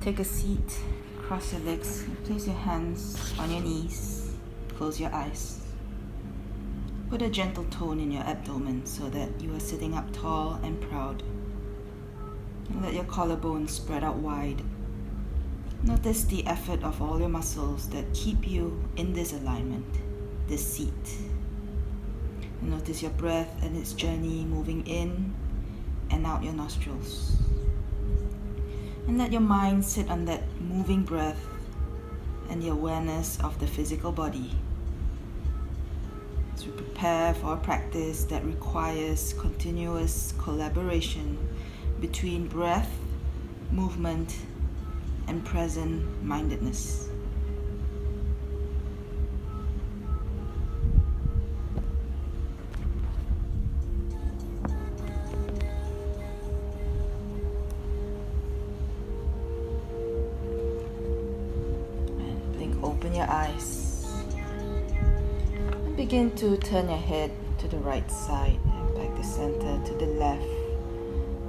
Take a seat, cross your legs, and place your hands on your knees. Close your eyes. Put a gentle tone in your abdomen so that you are sitting up tall and proud. And let your collarbones spread out wide. Notice the effort of all your muscles that keep you in this alignment, this seat. And notice your breath and its journey moving in and out your nostrils. And let your mind sit on that moving breath and the awareness of the physical body. As we prepare for a practice that requires continuous collaboration between breath, movement, and present mindedness. Open your eyes and begin to turn your head to the right side and back to center, to the left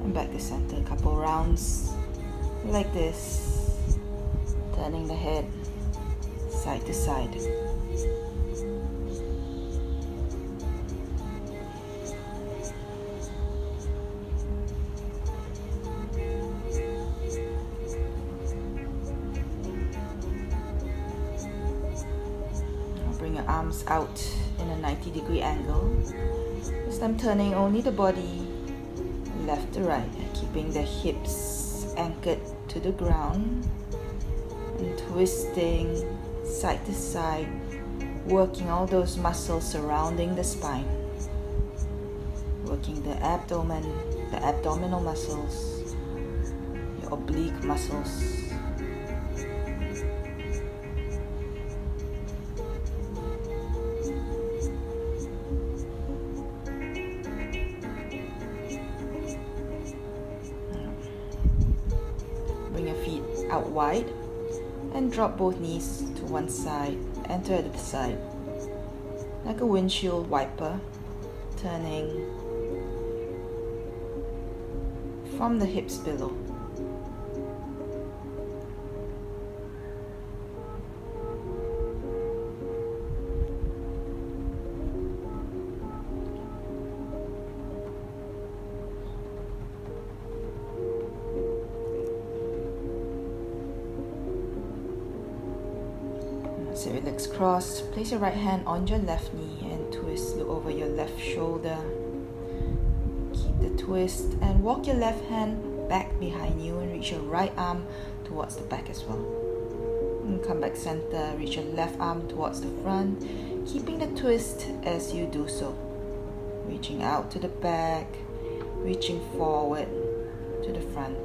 and back to center. A couple rounds like this, turning the head side to side. Bring your arms out in a 90-degree angle. This time turning only the body left to right, keeping the hips anchored to the ground and twisting side to side, working all those muscles surrounding the spine, working the abdomen, the abdominal muscles, your oblique muscles. Bring your feet out wide and drop both knees to one side and to the other side. Like a windshield wiper, turning from the hips below. So your legs crossed, place your right hand on your left knee and twist, look over your left shoulder. Keep the twist and walk your left hand back behind you and reach your right arm towards the back as well. And come back center, reach your left arm towards the front, keeping the twist as you do so. Reaching out to the back, reaching forward to the front.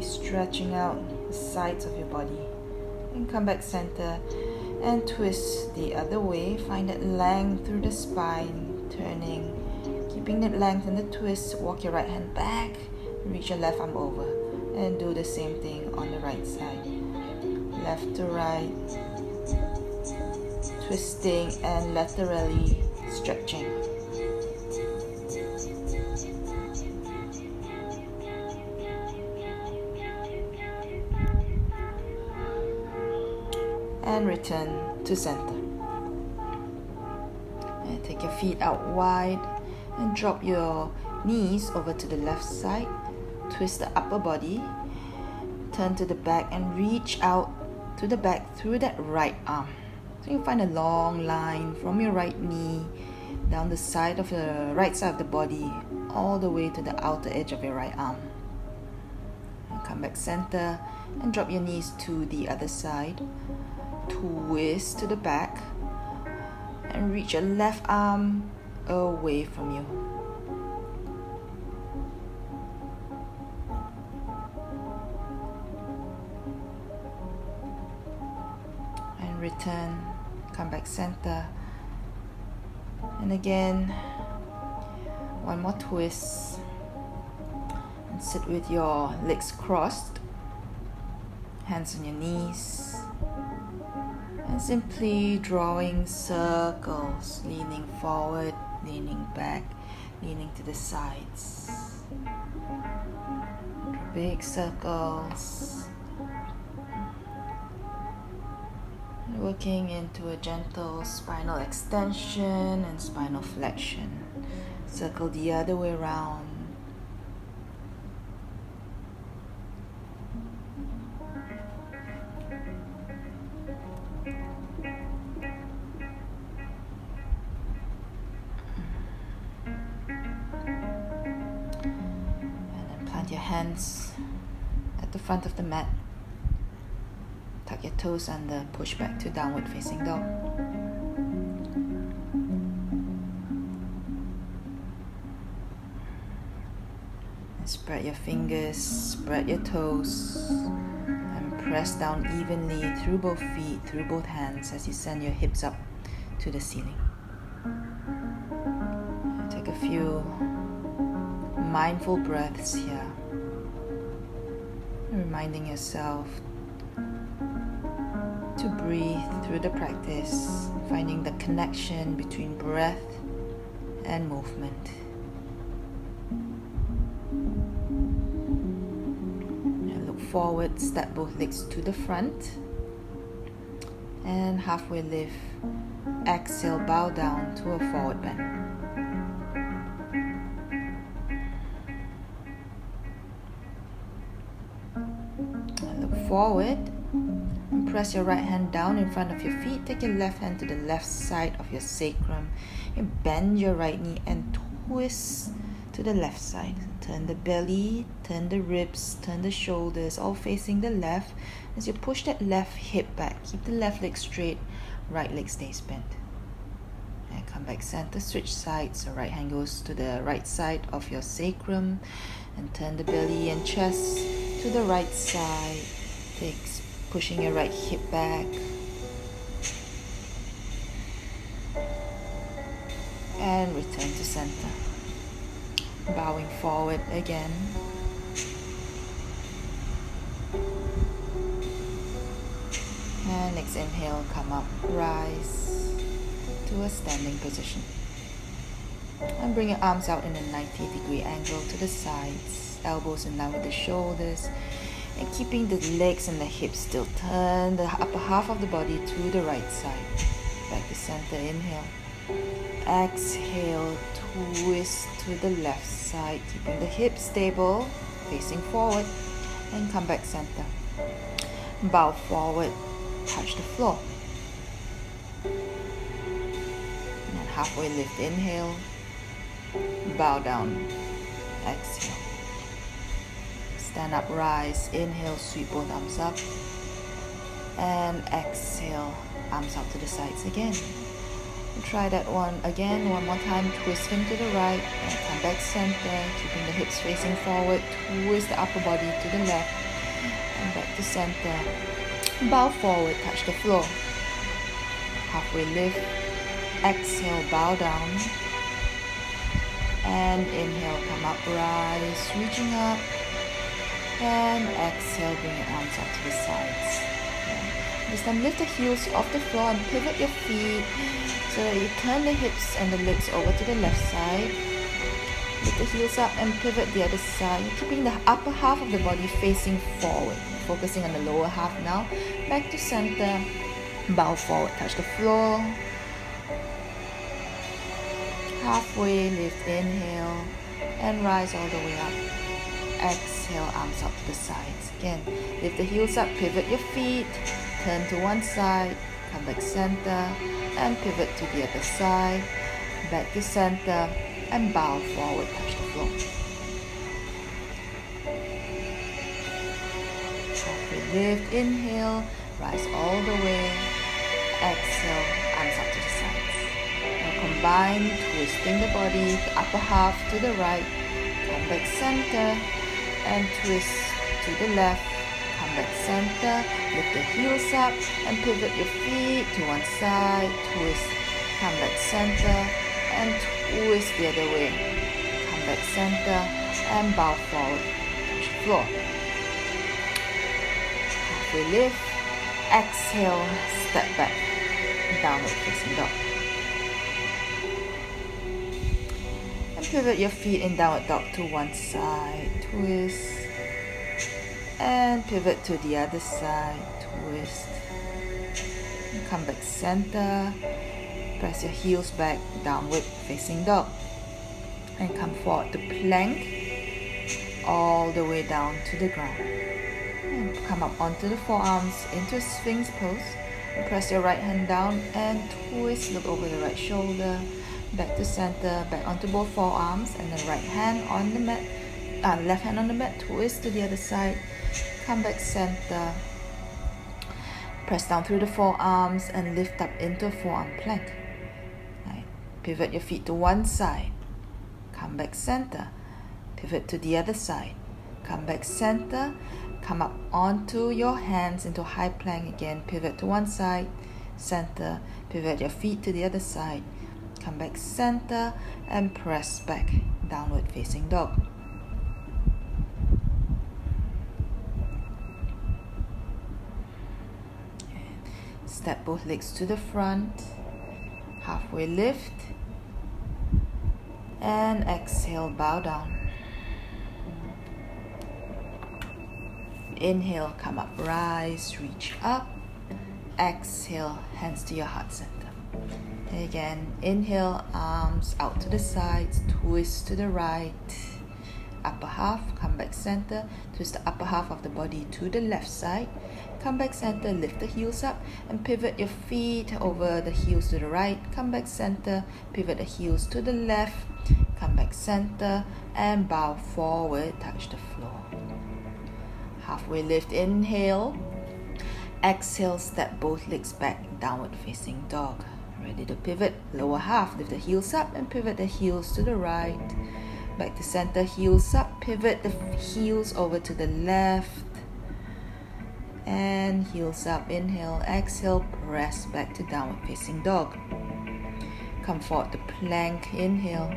Stretching out the sides of your body and come back center and twist the other way. Find that length through the spine, turning, keeping that length in the twist. Walk your right hand back, reach your left arm over and do the same thing on the right side. Left to right, twisting and laterally stretching. And return to center. And take your feet out wide and drop your knees over to the left side. Twist the upper body. Turn to the back and reach out to the back through that right arm. So you find a long line from your right knee down the side of the right side of the body all the way to the outer edge of your right arm. And come back center and drop your knees to the other side. Twist to the back and reach your left arm away from you. And return, come back center. And again, one more twist. And sit with your legs crossed, hands on your knees. And simply drawing circles, leaning forward, leaning back, leaning to the sides. Big circles. Working into a gentle spinal extension and spinal flexion. Circle the other way around. Your hands at the front of the mat. Tuck your toes under, push back to downward facing dog. And spread your fingers, spread your toes, and press down evenly through both feet, through both hands as you send your hips up to the ceiling. Take a few mindful breaths here, reminding yourself to breathe through the practice, finding the connection between breath and movement. And look forward, step both legs to the front, and halfway lift. Exhale, bow down to a forward bend. Forward and press your right hand down in front of your feet. Take your left hand to the left side of your sacrum and bend your right knee and twist to the left side. Turn the belly, turn the ribs, turn the shoulders, all facing the left. As you push that left hip back, keep the left leg straight, right leg stays bent. And come back center, switch sides. So right hand goes to the right side of your sacrum and turn the belly and chest to the right side. Pushing your right hip back and return to center. Bowing forward again. And next inhale, come up, rise to a standing position. And bring your arms out in a 90-degree angle to the sides, elbows in line with the shoulders. And keeping the legs and the hips still, turn the upper half of the body to the right side. Back to center, inhale. Exhale, twist to the left side, keeping the hips stable, facing forward. And come back center. Bow forward, touch the floor. And then halfway lift, inhale. Bow down, exhale. Stand up, rise, inhale, sweep both arms up, and exhale, arms up to the sides again. And try that one again, one more time, twisting to the right, and come back center, keeping the hips facing forward, twist the upper body to the left, and back to center. Bow forward, touch the floor. Halfway lift, exhale, bow down, and inhale, come up, rise, reaching up, and exhale, bring your arms up to the sides. This time lift the heels off the floor and pivot your feet so that you turn the hips and the legs over to the left side. Lift the heels up and pivot the other side, keeping the upper half of the body facing forward. Focusing on the lower half now. Back to center. Bow forward, touch the floor. Halfway lift, inhale, and rise all the way up. Exhale, arms up to the sides. Again, lift the heels up, pivot your feet, turn to one side, come back center, and pivot to the other side. Back to center, and bow forward, touch the floor. Halfway lift, inhale, rise all the way. Exhale, arms up to the sides. Now combine, twisting the body, the upper half to the right, come back center, and twist to the left, come back center, lift the heels up and pivot your feet to one side, twist, come back center, and twist the other way, come back center, and bow forward, touch the floor. Halfway lift, exhale, step back, downward facing dog. And pivot your feet in downward dog to one side, twist. And pivot to the other side, twist. And come back center. Press your heels back, downward facing dog. And come forward to plank, all the way down to the ground. And come up onto the forearms into a Sphinx pose. And press your right hand down and twist, look over the right shoulder, back to center, back onto both forearms, and then right hand on the mat, left hand on the mat, twist to the other side, come back center, press down through the forearms and lift up into a forearm plank. Right. Pivot your feet to one side, come back center, pivot to the other side, come back center, come up onto your hands into high plank again, pivot to one side, center, pivot your feet to the other side, come back center and press back, downward facing dog. Step both legs to the front, halfway lift, and exhale, bow down. Inhale, come up, rise, reach up. Exhale, hands to your heart center. And again, inhale, arms out to the sides, twist to the right. Upper half, come back center, twist the upper half of the body to the left side. Come back center, lift the heels up and pivot your feet over the heels to the right. Come back center, pivot the heels to the left. Come back center and bow forward, touch the floor. Halfway lift, inhale. Exhale, step both legs back, downward facing dog. Ready to pivot, lower half, lift the heels up and pivot the heels to the right. Back to center, heels up, pivot the heels over to the left. And heels up, inhale, exhale, press back to downward facing dog. Come forward to plank, inhale,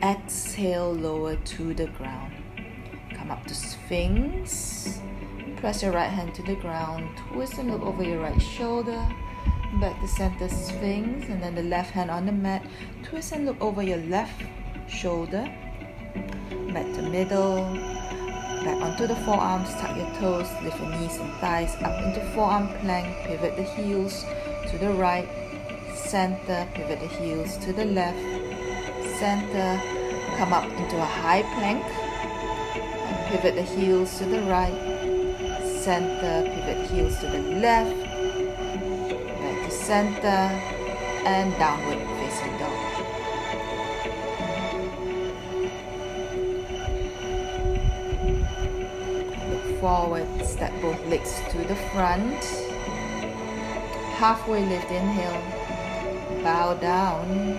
exhale, lower to the ground. Come up to Sphinx. Press your right hand to the ground, twist and look over your right shoulder. Back to center, Sphinx, and then the left hand on the mat. Twist and look over your left shoulder. Back to middle. Back onto the forearms, tuck your toes, lift your knees and thighs up into forearm plank. Pivot the heels to the right. Center, pivot the heels to the left. Center, come up into a high plank. And pivot the heels to the right. Center, pivot heels to the left, back to center, and downward facing dog. Look forward, step both legs to the front. Halfway lift, inhale, bow down,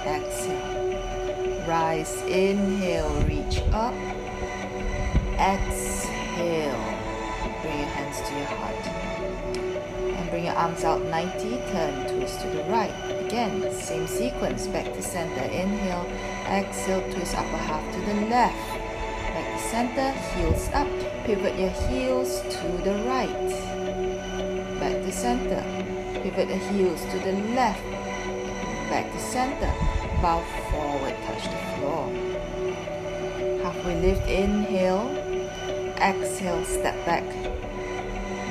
exhale. Rise, inhale, reach up, exhale. Bring your hands to your heart. And bring your arms out 90, turn, twist to the right. Again, same sequence, back to center. Inhale, exhale, twist upper half to the left. Back to center, heels up. Pivot your heels to the right. Back to center. Pivot the heels to the left. Back to center. Bow forward, touch the floor. Halfway lift, inhale. Exhale, step back,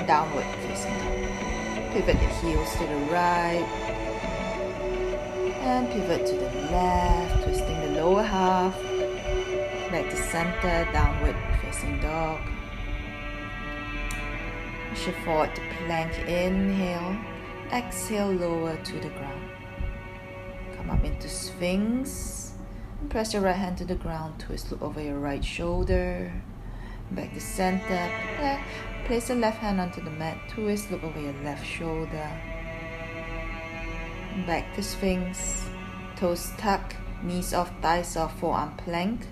downward facing dog. Pivot the heels to the right and pivot to the left, twisting the lower half. Back to center, downward facing dog. Shift forward to plank, inhale. Exhale, lower to the ground. Come up into Sphinx. And press your right hand to the ground, twist, look over your right shoulder. Back to center, place the left hand onto the mat, twist, look over your left shoulder. Back to Sphinx, toes tuck, knees off, thighs off, forearm plank,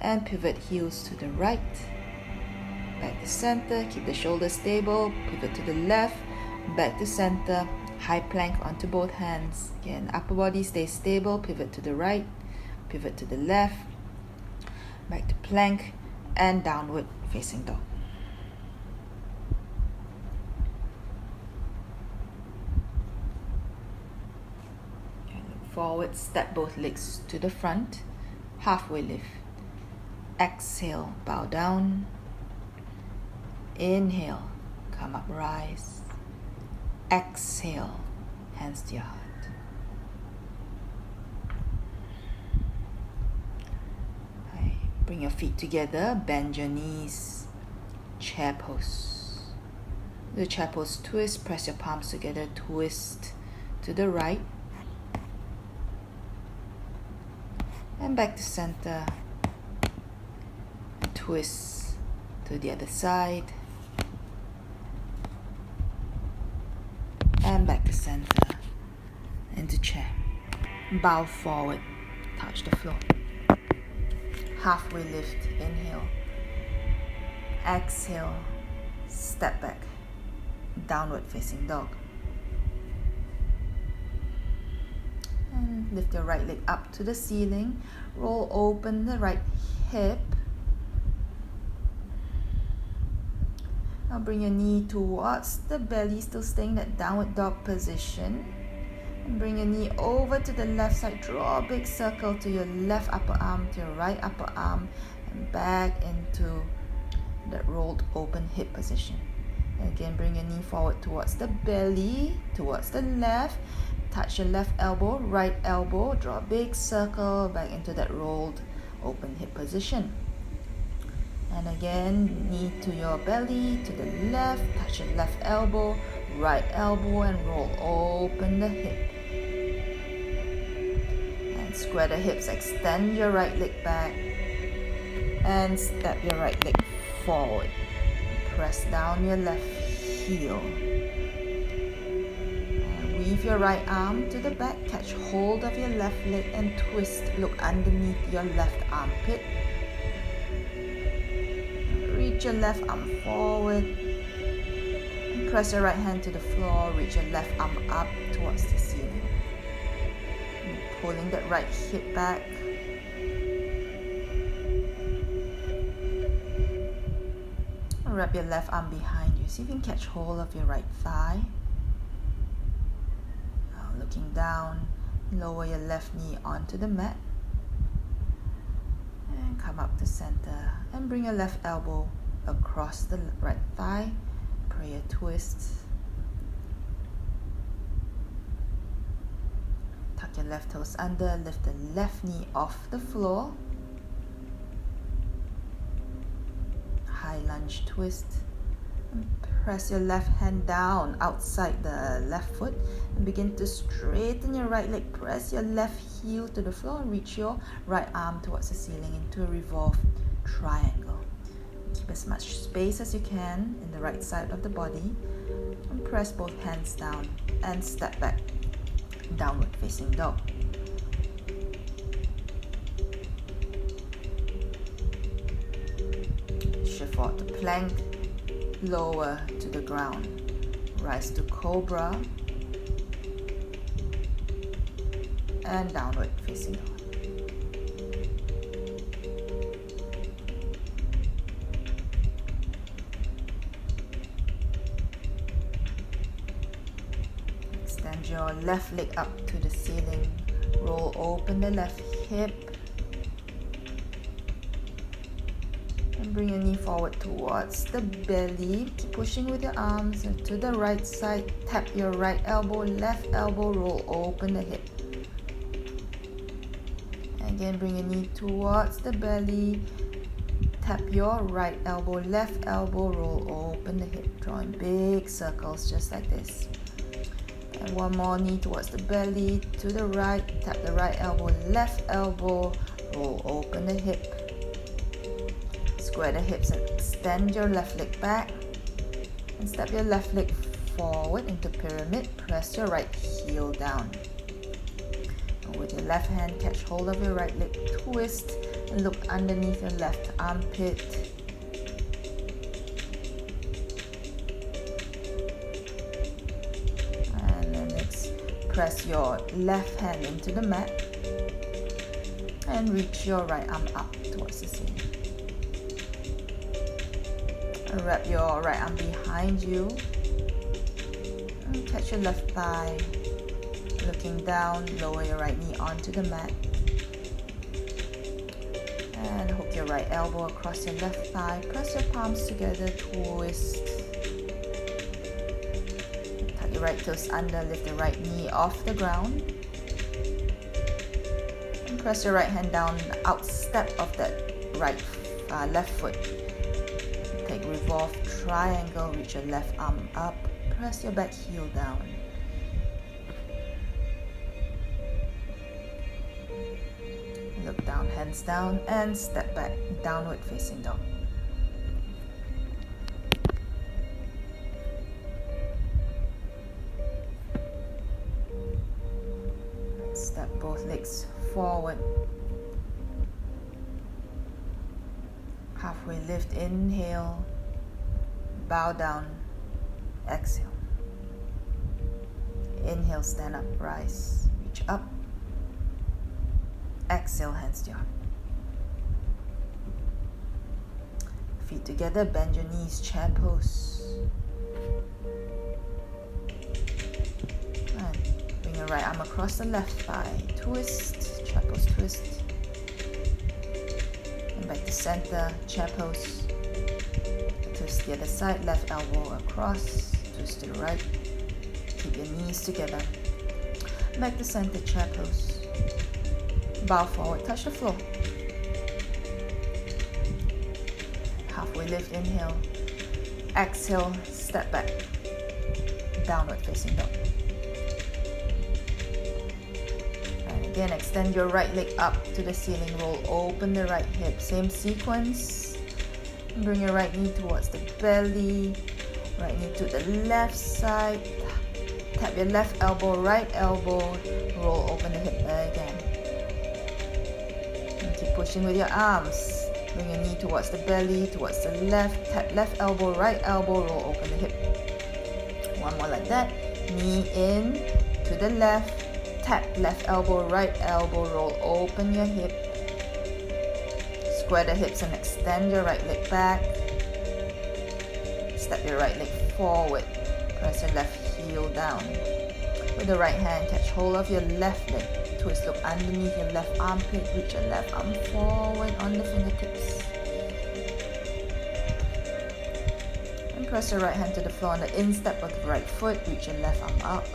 and pivot heels to the right. Back to center, keep the shoulders stable, pivot to the left, back to center, high plank onto both hands. Again, upper body stays stable, pivot to the right, pivot to the left, back to plank, and downward facing dog. forward, step both legs to the front, halfway lift. Exhale, bow down. Inhale, come up, rise. Exhale, hands to your heart. Bring your feet together, bend your knees, chair pose. The chair pose twist, press your palms together, twist to the right. And back to center. Twist to the other side. And back to center. Into chair. Bow forward, touch the floor. Halfway lift, inhale. Exhale, step back. Downward facing dog. And lift your right leg up to the ceiling. Roll open the right hip. Now bring your knee towards the belly, still staying in that downward dog position. And bring your knee over to the left side. Draw a big circle to your left upper arm, to your right upper arm, and back into that rolled open hip position. And again, bring your knee forward towards the belly, towards the left. Touch your left elbow, right elbow. Draw a big circle back into that rolled open hip position. And again, knee to your belly, to the left. Touch your left elbow, right elbow, and roll open the hip. Square the hips, extend your right leg back and step your right leg forward. Press down your left heel. And weave your right arm to the back, catch hold of your left leg and twist. Look underneath your left armpit. Reach your left arm forward. And press your right hand to the floor, reach your left arm up towards the ceiling. Pulling that right hip back. Wrap your left arm behind you. See if you can catch hold of your right thigh. Now looking down, lower your left knee onto the mat. And come up to center. And bring your left elbow across the right thigh. Prayer twist. Tuck your left toes under, lift the left knee off the floor. High lunge twist. And press your left hand down outside the left foot and begin to straighten your right leg. Press your left heel to the floor and reach your right arm towards the ceiling into a revolved triangle. Keep as much space as you can in the right side of the body and press both hands down and step back. Downward facing dog. Shift forward to plank, lower to the ground. Rise to cobra and downward facing dog. Extend your left leg up to the ceiling. Roll open the left hip. And bring your knee forward towards the belly. Keep pushing with your arms to the right side. Tap your right elbow, left elbow. Roll open the hip. Again, bring your knee towards the belly. Tap your right elbow, left elbow. Roll open the hip. Drawing big circles just like this. And one more, knee towards the belly, to the right, tap the right elbow, left elbow, roll open the hip. Square the hips and extend your left leg back. And step your left leg forward into pyramid, press your right heel down. And with your left hand, catch hold of your right leg, twist, and look underneath your left armpit. Press your left hand into the mat and reach your right arm up towards the ceiling. And wrap your right arm behind you and catch your left thigh, Looking down, lower your right knee onto the mat. And hook your right elbow across your left thigh. Press your palms together, twist. Tuck your right toes under, lift the right knee off the ground. And press your right hand down, out step of that left foot. Take revolve triangle, reach your left arm up. Press your back heel down. Look down, hands down, and step back, downward facing dog. Step both legs forward. Halfway lift, inhale, bow down, exhale. Inhale, stand up, rise, reach up. Exhale, hands to your heart. Feet together, bend your knees, chair pose. And bring your right arm across the left thigh. Twist, chair pose, twist. And back to center, chair pose. Twist the other side, left elbow across. Twist to the right. Keep your knees together. Back to center, chair pose. Bow forward, touch the floor. Halfway lift, inhale. Exhale, step back. Downward facing dog. And again, extend your right leg up to the ceiling. Roll open the right hip. Same sequence. Bring your right knee towards the belly. Right knee to the left side. Tap your left elbow, right elbow. Roll open the hip again. Keep pushing with your arms. Bring your knee towards the belly, towards the left. Tap left elbow, right elbow, roll open the hip. One more like that. Knee in to the left. Tap left elbow, right elbow, roll open your hip. Square the hips and extend your right leg back. Step your right leg forward. Press your left heel down. With the right hand, catch hold of your left leg. Twist, look underneath your left armpit, reach your left arm forward on the fingertips. And press your right hand to the floor on the instep of the right foot, reach your left arm up.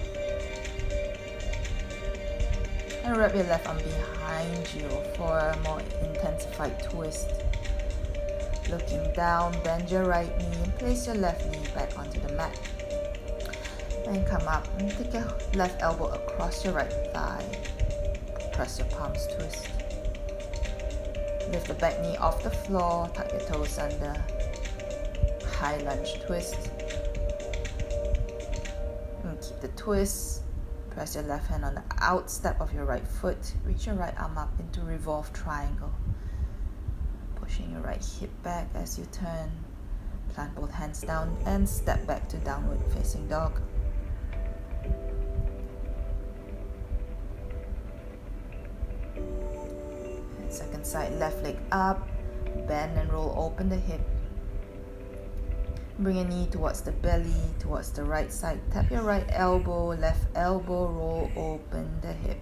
And wrap your left arm behind you for a more intensified twist. Looking down, bend your right knee and place your left knee back onto the mat. And come up and take your left elbow across your right thigh. Press your palms, twist. Lift the back knee off the floor, tuck your toes under. High lunge twist. And keep the twist. Press your left hand on the out step of your right foot. Reach your right arm up into revolve triangle. Pushing your right hip back as you turn. Plant both hands down and step back to downward facing dog. Second side, left leg up, bend and roll open the hip. Bring your knee towards the belly, towards the right side. Tap your right elbow, left elbow, roll open the hip.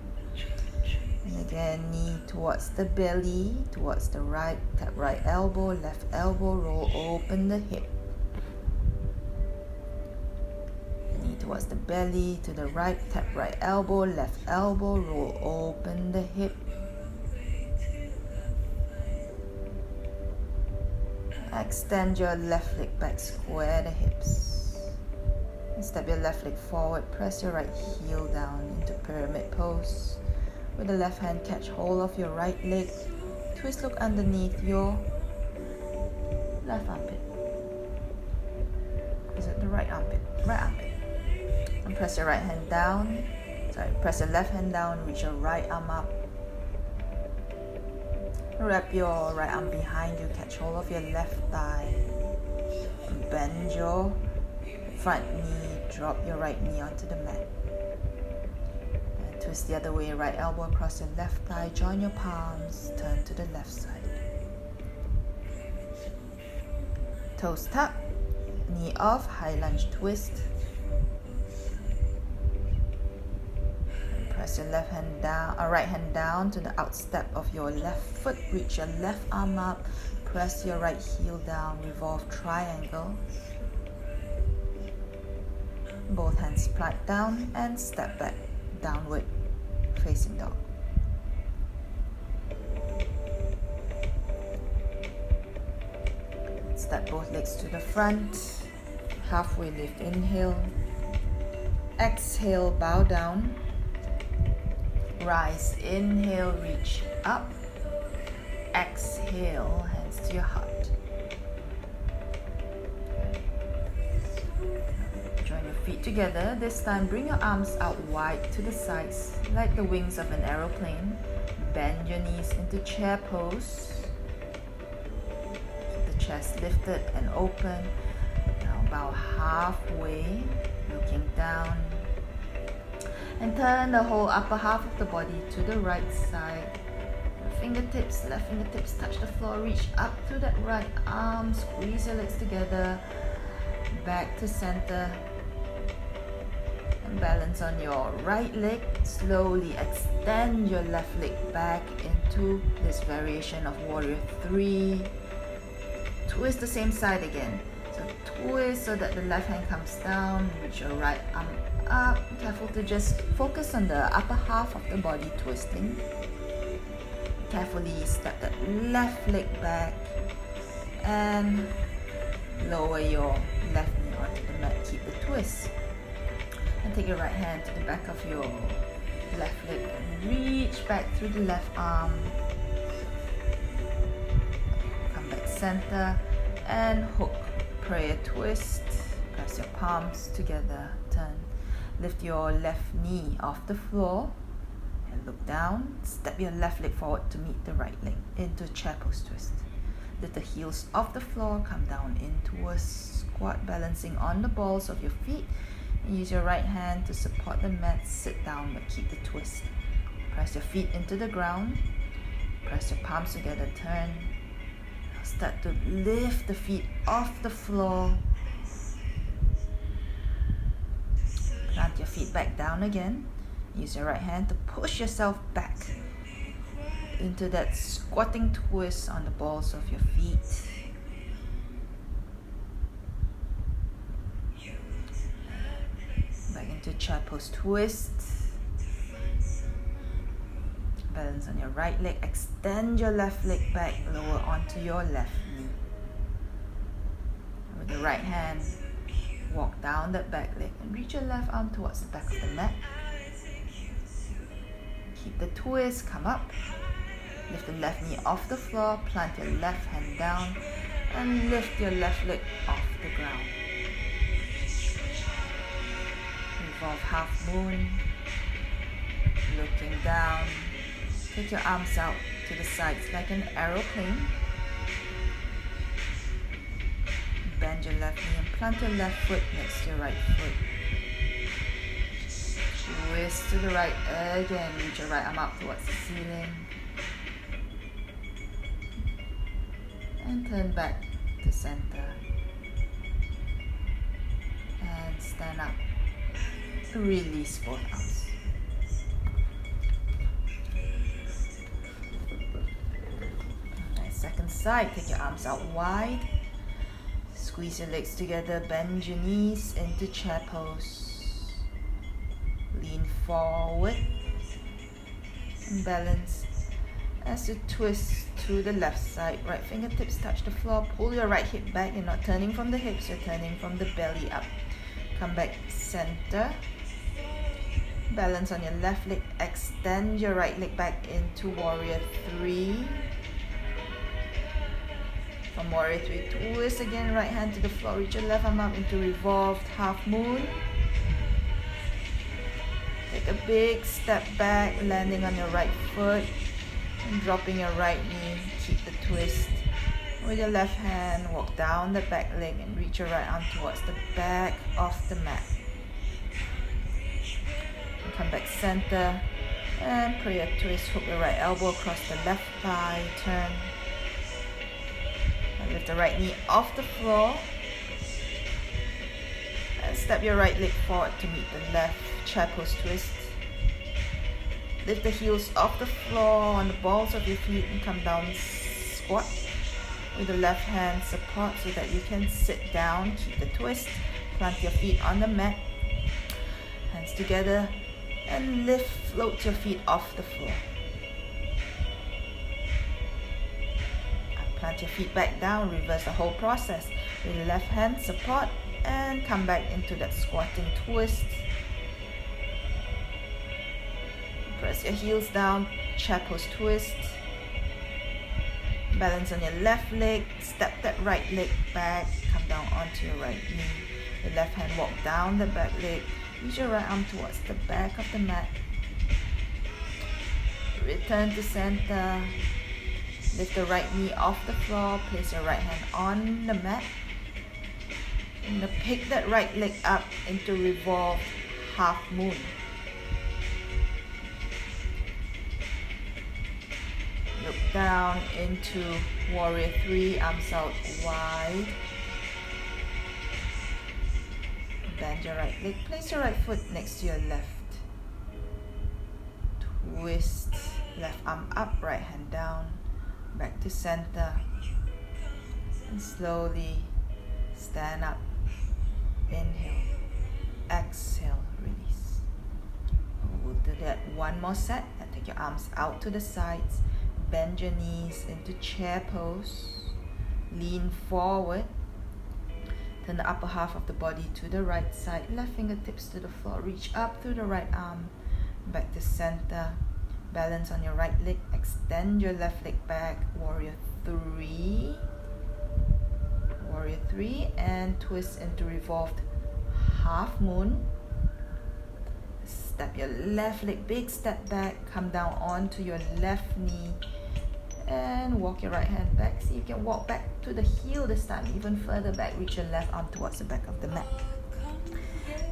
And again, knee towards the belly, towards the right. Tap right elbow, left elbow, roll open the hip. Knee towards the belly, to the right. Tap right elbow, left elbow, roll open the hip. Extend your left leg back, square the hips. And step your left leg forward, press your right heel down into pyramid pose. With the left hand, catch hold of your right leg. Twist, look underneath your left armpit. Is it the right armpit? Right armpit. And press your right hand down. Press your left hand down, reach your right arm up. Wrap your right arm behind you, catch hold of your left thigh. And bend your front knee, drop your right knee onto the mat. And twist the other way, right elbow across your left thigh, join your palms, turn to the left side. Toes tuck, knee off, high lunge twist. Press your left hand down, right hand down to the outstep of your left foot. Reach your left arm up. Press your right heel down. Revolve triangle. Both hands plant down and step back, downward facing dog. Step both legs to the front. Halfway lift, inhale. Exhale, bow down. Rise, inhale, reach up. Exhale, hands to your heart. Join your feet together. This time, bring your arms out wide to the sides like the wings of an aeroplane. Bend your knees into chair pose. Keep the chest lifted and open. Now bow halfway, looking down. And turn the whole upper half of the body to the right side. Fingertips, left fingertips touch the floor. Reach up to that right arm. Squeeze your legs together. Back to center. And balance on your right leg. Slowly extend your left leg back into this variation of Warrior 3. Twist the same side again. So twist so that the left hand comes down. Reach your right arm up. Careful to just focus on the upper half of the body twisting. Carefully step that left leg back and lower your left knee onto the mat. Keep the twist. And take your right hand to the back of your left leg and reach back through the left arm. Come back center and hook. Prayer twist. Press your palms together. Turn. Lift your left knee off the floor and look down. Step your left leg forward to meet the right leg into chair pose twist. Lift the heels off the floor, come down into a squat, balancing on the balls of your feet. And use your right hand to support the mat. Sit down but keep the twist. Press your feet into the ground. Press your palms together, turn. Now start to lift the feet off the floor. Plant your feet back down again. Use your right hand to push yourself back into that squatting twist on the balls of your feet. Back into chair pose twist. Balance on your right leg. Extend your left leg back, lower onto your left knee. With the right hand, walk down that back leg and reach your left arm towards the back of the mat. Keep the twist, come up. Lift the left knee off the floor, plant your left hand down and lift your left leg off the ground. Revolve half moon, looking down. Take your arms out to the sides like an aeroplane. Bend your left knee and plant your left foot next to your right foot. Twist to the right again. Reach your right arm up towards the ceiling. And turn back to center. And stand up. Release both arms. Nice. Second side. Take your arms out wide. Squeeze your legs together, bend your knees into chair pose. Lean forward and balance as you twist to the left side. Right fingertips touch the floor. Pull your right hip back. You're not turning from the hips, you're turning from the belly up. Come back center. Balance on your left leg. Extend your right leg back into Warrior 3. From Warrior 3, twist again, right hand to the floor, reach your left arm up into revolved half moon. Take a big step back, landing on your right foot and dropping your right knee. Keep the twist. With your left hand, walk down the back leg and reach your right arm towards the back of the mat. And come back center and prayer twist. Hook your right elbow across the left thigh, turn. Lift the right knee off the floor and step your right leg forward to meet the left chair pose twist. Lift the heels off the floor on the balls of your feet and come down, squat. With the left hand support so that you can sit down, keep the twist, plant your feet on the mat, hands together, and lift, float your feet off the floor. Plant your feet back down, reverse the whole process. With the left hand support and come back into that squatting twist. Press your heels down, chair pose twist. Balance on your left leg, step that right leg back, come down onto your right knee. The left hand walk down the back leg, use your right arm towards the back of the mat. Return to center. Lift the right knee off the floor, place your right hand on the mat. And pick that right leg up into revolved half moon. Look down into warrior 3, arms out wide. Bend your right leg, place your right foot next to your left. Twist, left arm up, right hand down. Back to center. And slowly stand up. Inhale. Exhale, release. We'll do that one more set. And take your arms out to the sides. Bend your knees into chair pose. Lean forward. Turn the upper half of the body to the right side. Left fingertips to the floor. Reach up through the right arm. Back to center. Balance on your right leg. Extend your left leg back. Warrior 3. Warrior 3. And twist into revolved half moon. Step your left leg, big step back. Come down onto your left knee. And walk your right hand back. See if you can walk back to the heel this time. Even further back. Reach your left arm towards the back of the mat.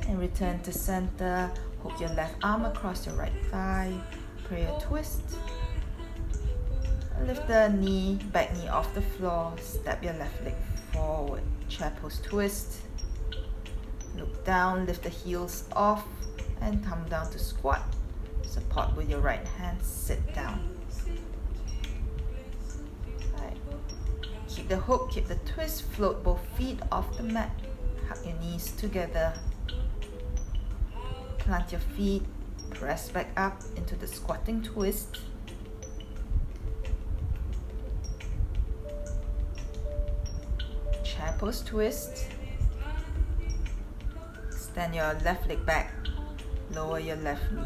And return to center. Hook your left arm across your right thigh. Prayer twist. Lift the knee, back knee off the floor. Step your left leg forward. Chair pose twist. Look down, lift the heels off and come down to squat. Support with your right hand, sit down. Right. Keep the hook, keep the twist, float both feet off the mat. Hug your knees together. Plant your feet. Press back up into the squatting twist. Chair pose twist. Extend your left leg back. Lower your left knee.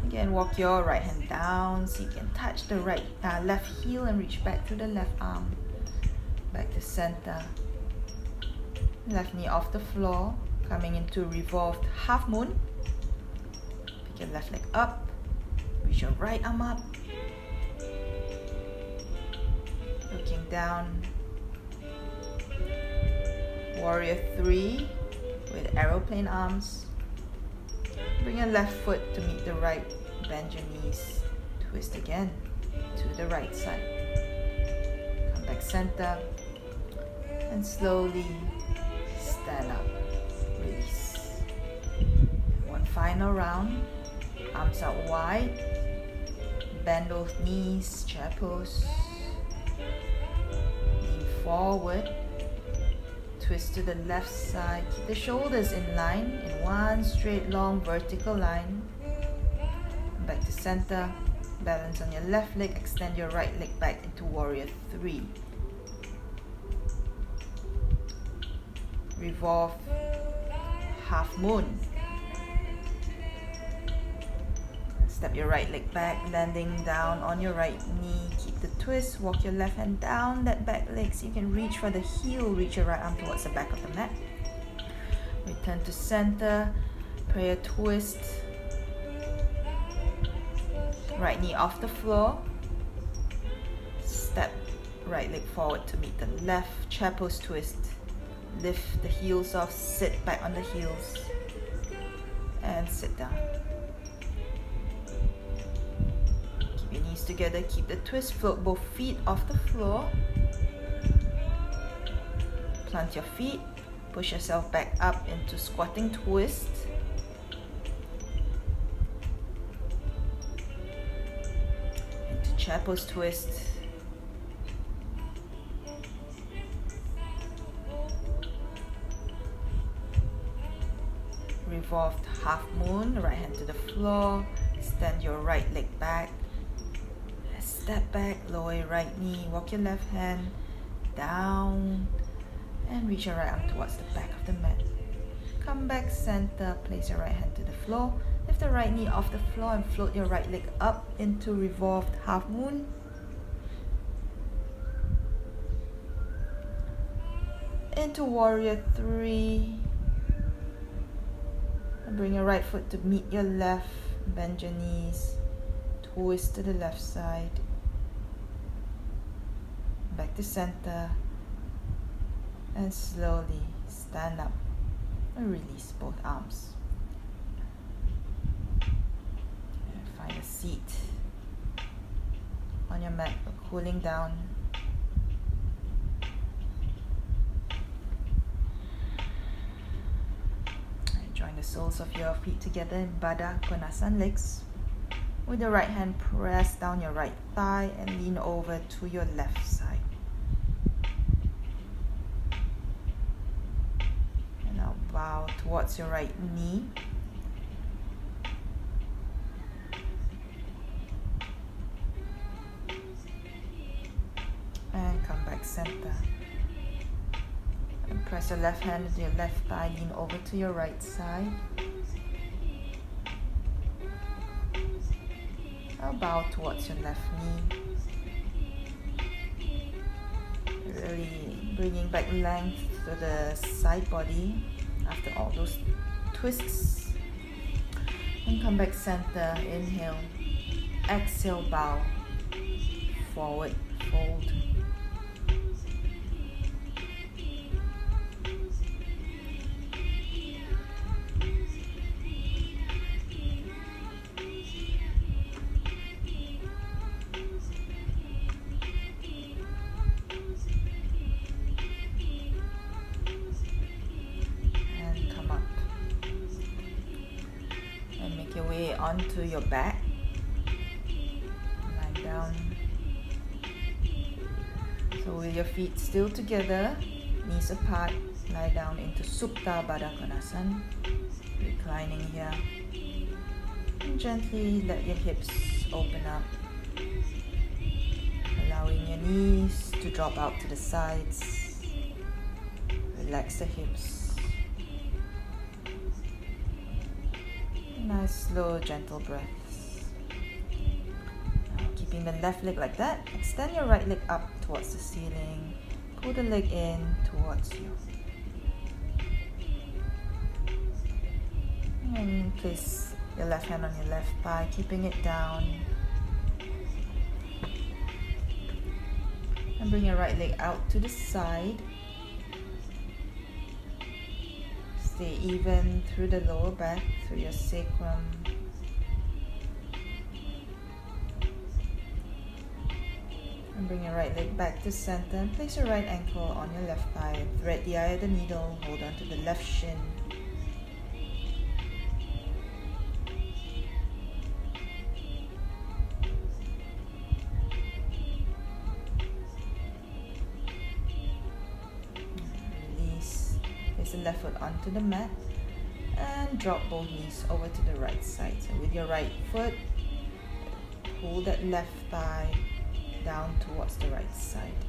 Again, walk your right hand down so you can touch the left heel and reach back to the left arm. Back to center. Left knee off the floor. Coming into revolved half moon. Your left leg up, reach your right arm up, looking down. Warrior 3 with aeroplane arms. Bring your left foot to meet the right, bend your knees, twist again to the right side. Come back center and slowly stand up, release. One final round. Arms out wide, bend both knees, chair pose, lean forward, twist to the left side, keep the shoulders in line, in one straight long vertical line, back to center, balance on your left leg, extend your right leg back into warrior 3. Revolve half moon. Step your right leg back, landing down on your right knee. Keep the twist. Walk your left hand down that back leg so you can reach for the heel. Reach your right arm towards the back of the mat. Return to center. Prayer twist. Right knee off the floor. Step right leg forward to meet the left. Chair pose twist. Lift the heels off. Sit back on the heels. And sit down. Your knees together, keep the twist, float both feet off the floor. Plant your feet, push yourself back up into squatting twist. chair pose twist. Revolved half moon, right hand to the floor. Extend your right leg back. Step back, lower your right knee. Walk your left hand down and reach your right arm towards the back of the mat. Come back center, place your right hand to the floor. Lift the right knee off the floor and float your right leg up into revolved half moon. Into warrior 3. And bring your right foot to meet your left. Bend your knees. Twist to the left side. Back to center. And slowly stand up and release both arms. And find a seat on your mat for cooling down. And join the soles of your feet together in Baddha Konasana legs. With your right hand, press down your right thigh and lean over to your left side. And now bow towards your right knee. And come back center. And press your left hand to your left thigh, lean over to your right side. Now bow towards your left knee. Really bringing back length to the side body after all those twists. And come back center. Inhale. Exhale, bow. Forward, fold. Your way onto your back. Lie down. So with your feet still together, knees apart, lie down into Supta Baddha Konasana. Reclining here. And gently let your hips open up. Allowing your knees to drop out to the sides. Relax the hips. Nice, slow, gentle breaths. Now, keeping the left leg like that, extend your right leg up towards the ceiling. Pull the leg in towards you. And place your left hand on your left thigh, keeping it down. And bring your right leg out to the side. Stay even through the lower back, through your sacrum. And bring your right leg back to center and place your right ankle on your left thigh. Thread the eye of the needle, hold on to the left shin. The left foot onto the mat and drop both knees over to the right side. So with your right foot, pull that left thigh down towards the right side.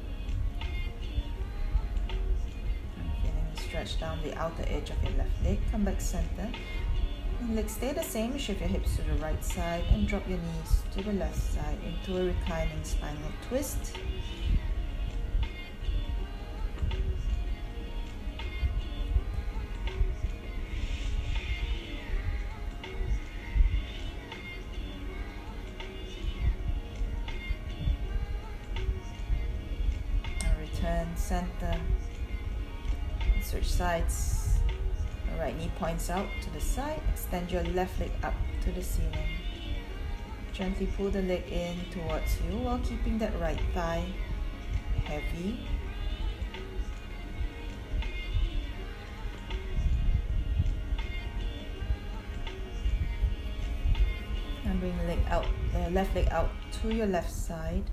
And feeling the stretch down the outer edge of your left leg. Come back center. And legs stay the same. Shift your hips to the right side and drop your knees to the left side into a reclining spinal twist. Turn center, switch sides. The right knee points out to the side. Extend your left leg up to the ceiling. Gently pull the leg in towards you while keeping that right thigh heavy. And bring the leg out, the left leg out to your left side.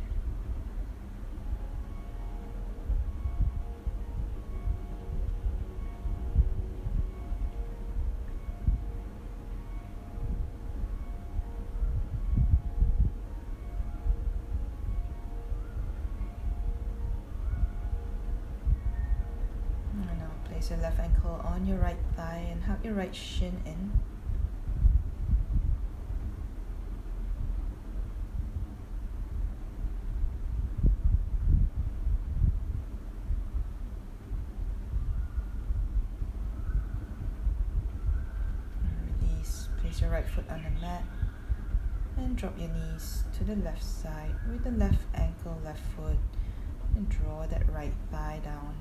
And now place your left ankle on your right thigh and hug your right shin in. Place your right foot on the mat and drop your knees to the left side with the left ankle, left foot, and draw that right thigh down.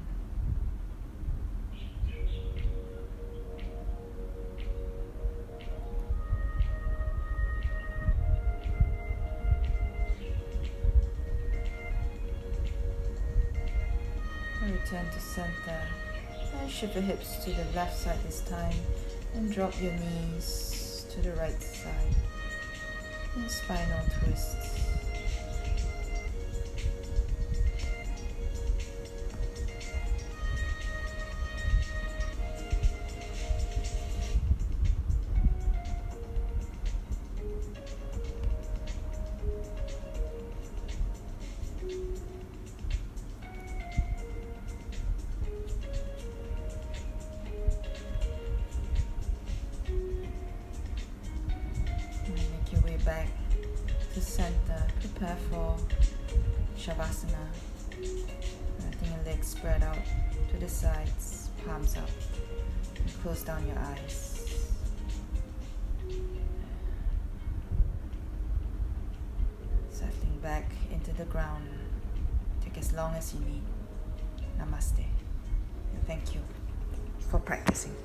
And return to center and shift the hips to the left side this time and drop your knees to the right side and spinal twists. Make your way back to center. Prepare for Shavasana. Letting your legs spread out to the sides, palms up. And close down your eyes. Settling back into the ground. Take as long as you need. Namaste. And thank you for practicing.